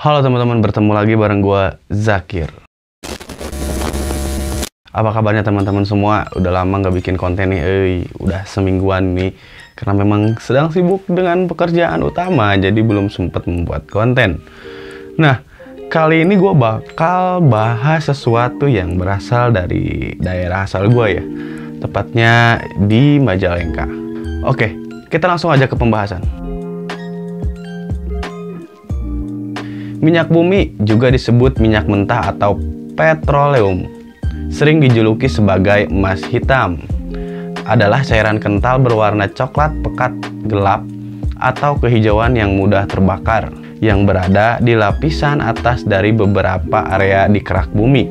Halo teman-teman, bertemu lagi bareng gua Zakir. Apa kabarnya teman-teman semua? Udah lama nggak bikin konten nih, udah semingguan nih. Karena memang sedang sibuk dengan pekerjaan utama, jadi belum sempat membuat konten. Nah, kali ini gua bakal bahas sesuatu yang berasal dari daerah asal gua ya. Tepatnya di Majalengka. Oke, kita langsung aja ke pembahasan. Minyak bumi juga disebut minyak mentah atau petroleum. Sering dijuluki sebagai emas hitam. Adalah cairan kental berwarna coklat pekat gelap atau kehijauan yang mudah terbakar, yang berada di lapisan atas dari beberapa area di kerak bumi.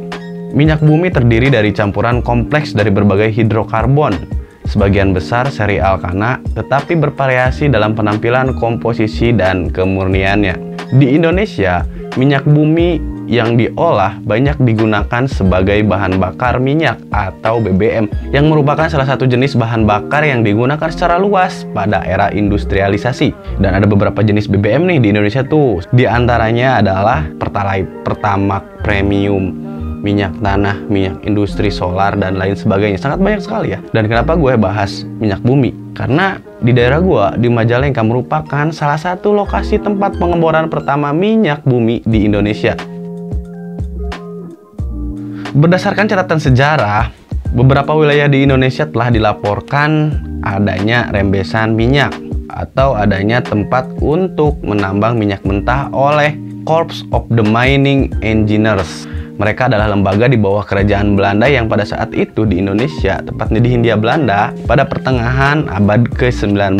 Minyak bumi terdiri dari campuran kompleks dari berbagai hidrokarbon, sebagian besar seri alkana, tetapi bervariasi dalam penampilan, komposisi, dan kemurniannya. Di Indonesia, minyak bumi yang diolah banyak digunakan sebagai bahan bakar minyak atau BBM, yang merupakan salah satu jenis bahan bakar yang digunakan secara luas pada era industrialisasi. Dan ada beberapa jenis BBM nih di Indonesia tuh. Di antaranya adalah Pertalite, Pertamax, Premium, minyak tanah, minyak industri solar, dan lain sebagainya. Sangat banyak sekali ya. Dan kenapa gue bahas minyak bumi? Karena di daerah gue, di Majalengka, merupakan salah satu lokasi tempat pengeboran pertama minyak bumi di Indonesia. Berdasarkan catatan sejarah, beberapa wilayah di Indonesia telah dilaporkan adanya rembesan minyak atau adanya tempat untuk menambang minyak mentah oleh Corps of the Mining Engineers. Mereka adalah lembaga di bawah kerajaan Belanda yang pada saat itu di Indonesia, tepatnya di Hindia Belanda, pada pertengahan abad ke-19.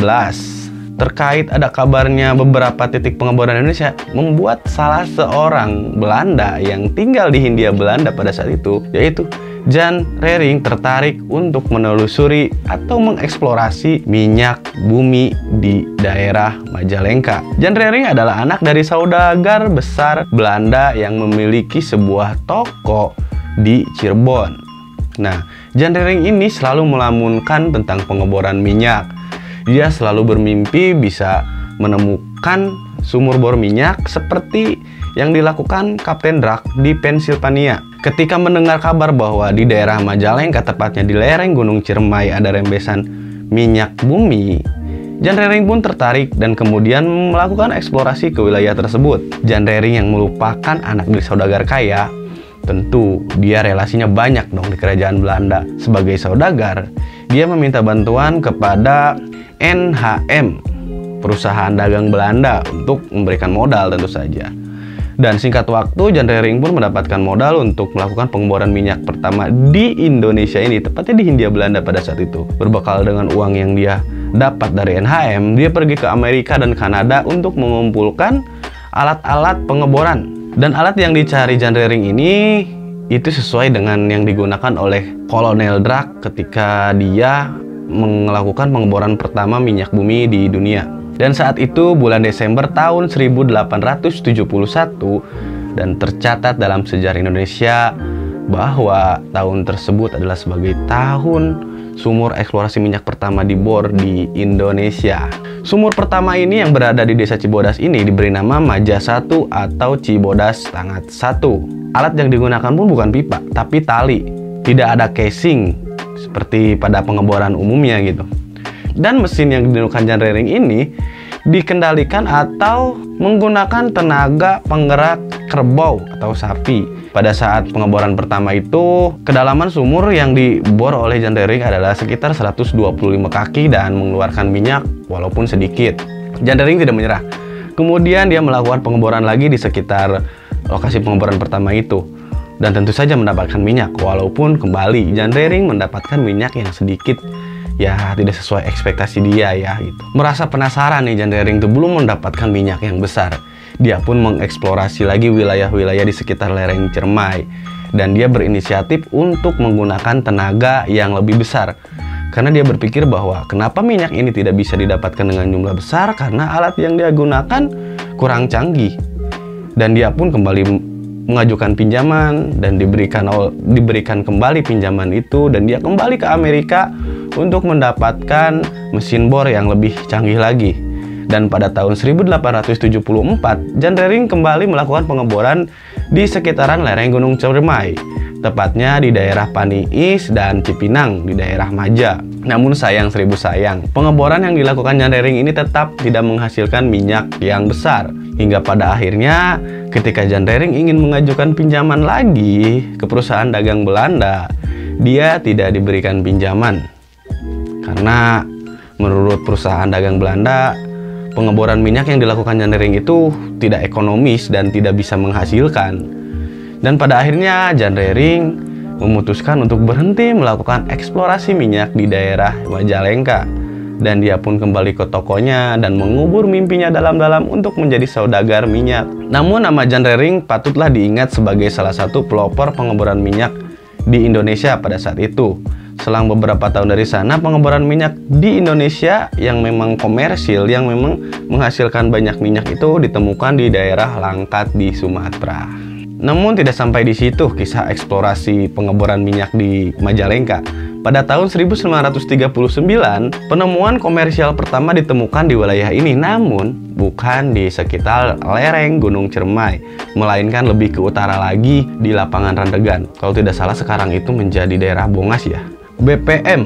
Terkait ada kabarnya beberapa titik pengeboran Indonesia, membuat salah seorang Belanda yang tinggal di Hindia Belanda pada saat itu, yaitu Jan Rering, tertarik untuk menelusuri atau mengeksplorasi minyak bumi di daerah Majalengka. Jan Rering adalah anak dari saudagar besar Belanda yang memiliki sebuah toko di Cirebon. Nah, Jan Rering ini selalu melamunkan tentang pengeboran minyak. Dia selalu bermimpi bisa menemukan sumur bor minyak seperti yang dilakukan Kapten Drak di Pennsylvania. Ketika mendengar kabar bahwa di daerah Majalengka, tepatnya di lereng Gunung Ciremai, ada rembesan minyak bumi, Jan Rering pun tertarik dan kemudian melakukan eksplorasi ke wilayah tersebut. Jan Rering yang merupakan anak dari saudagar kaya, tentu dia relasinya banyak dong di kerajaan Belanda. Sebagai saudagar, dia meminta bantuan kepada NHM, perusahaan dagang Belanda, untuk memberikan modal tentu saja. Dan singkat waktu, Jan Rering pun mendapatkan modal untuk melakukan pengeboran minyak pertama di Indonesia ini, tepatnya di Hindia Belanda pada saat itu. Berbekal dengan uang yang dia dapat dari NHM, dia pergi ke Amerika dan Kanada untuk mengumpulkan alat-alat pengeboran. Dan alat yang dicari Jan Rering ini itu sesuai dengan yang digunakan oleh Kolonel Drak ketika dia melakukan pengeboran pertama minyak bumi di dunia. Dan saat itu bulan Desember tahun 1871, dan tercatat dalam sejarah Indonesia bahwa tahun tersebut adalah sebagai tahun sumur eksplorasi minyak pertama dibor di Indonesia. Sumur pertama ini yang berada di desa Cibodas ini diberi nama Maja 1 atau Cibodas Tangat 1. Alat yang digunakan pun bukan pipa, tapi tali. Tidak ada casing seperti pada pengeboran umumnya gitu. Dan mesin yang digunakan Jan Rering ini dikendalikan atau menggunakan tenaga penggerak kerbau atau sapi. Pada saat pengeboran pertama itu, kedalaman sumur yang dibor oleh Jan Rering adalah sekitar 125 kaki dan mengeluarkan minyak walaupun sedikit. Jan Rering tidak menyerah. Kemudian dia melakukan pengeboran lagi di sekitar lokasi pengeboran pertama itu. Dan tentu saja mendapatkan minyak, walaupun kembali Jan Rering mendapatkan minyak yang sedikit, ya tidak sesuai ekspektasi dia ya gitu. Merasa penasaran nih, Jan Rering tuh belum mendapatkan minyak yang besar. Dia pun mengeksplorasi lagi wilayah-wilayah di sekitar lereng Ciremai, dan dia berinisiatif untuk menggunakan tenaga yang lebih besar. Karena dia berpikir bahwa kenapa minyak ini tidak bisa didapatkan dengan jumlah besar, karena alat yang dia gunakan kurang canggih. Dan dia pun kembali mengajukan pinjaman dan diberikan kembali pinjaman itu, dan dia kembali ke Amerika untuk mendapatkan mesin bor yang lebih canggih lagi. Dan pada tahun 1874, Jan Rering kembali melakukan pengeboran di sekitaran lereng Gunung Ciremai, tepatnya di daerah Paniis dan Cipinang di daerah Maja. Namun sayang seribu sayang, pengeboran yang dilakukan Jan Rering ini tetap tidak menghasilkan minyak yang besar. Hingga pada akhirnya ketika Jan Rering ingin mengajukan pinjaman lagi ke perusahaan dagang Belanda, dia tidak diberikan pinjaman. Karena menurut perusahaan dagang Belanda, pengeboran minyak yang dilakukan Jan Rering itu tidak ekonomis dan tidak bisa menghasilkan. Dan pada akhirnya Jan Rering memutuskan untuk berhenti melakukan eksplorasi minyak di daerah Majalengka. Dan dia pun kembali ke tokonya dan mengubur mimpinya dalam-dalam untuk menjadi saudagar minyak. Namun nama Jan Rering patutlah diingat sebagai salah satu pelopor pengeboran minyak di Indonesia pada saat itu. Selang beberapa tahun dari sana, pengeboran minyak di Indonesia yang memang komersil, yang memang menghasilkan banyak minyak itu ditemukan di daerah Langkat di Sumatera. Namun tidak sampai di situ kisah eksplorasi pengeboran minyak di Majalengka. Pada tahun 1939, penemuan komersial pertama ditemukan di wilayah ini, namun bukan di sekitar lereng Gunung Ciremai, melainkan lebih ke utara lagi di lapangan Randegan. Kalau tidak salah sekarang itu menjadi daerah Bongas ya. BPM.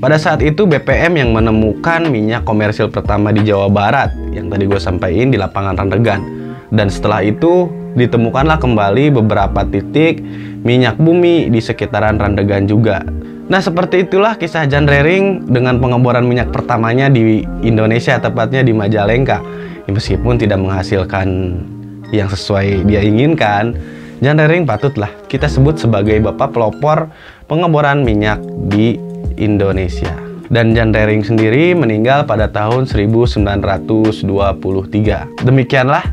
Pada saat itu BPM yang menemukan minyak komersil pertama di Jawa Barat yang tadi gue sampaikan di lapangan Randegan. Dan setelah itu ditemukanlah kembali beberapa titik minyak bumi di sekitaran Randegan juga. Nah, seperti itulah kisah Jan Rering dengan pengeboran minyak pertamanya di Indonesia, tepatnya di Majalengka. Meskipun tidak menghasilkan yang sesuai dia inginkan, Jan Rering patutlah kita sebut sebagai bapak pelopor pengeboran minyak di Indonesia. Dan Jan Rering sendiri meninggal pada tahun 1923. Demikianlah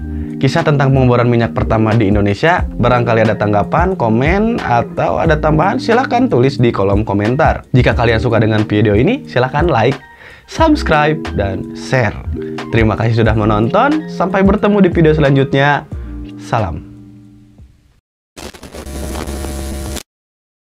kisah tentang pengeboran minyak pertama di Indonesia. Barangkali ada tanggapan, komen, atau ada tambahan, silahkan tulis di kolom komentar. Jika kalian suka dengan video ini, silahkan like, subscribe, dan share. Terima kasih sudah menonton. Sampai bertemu di video selanjutnya. Salam.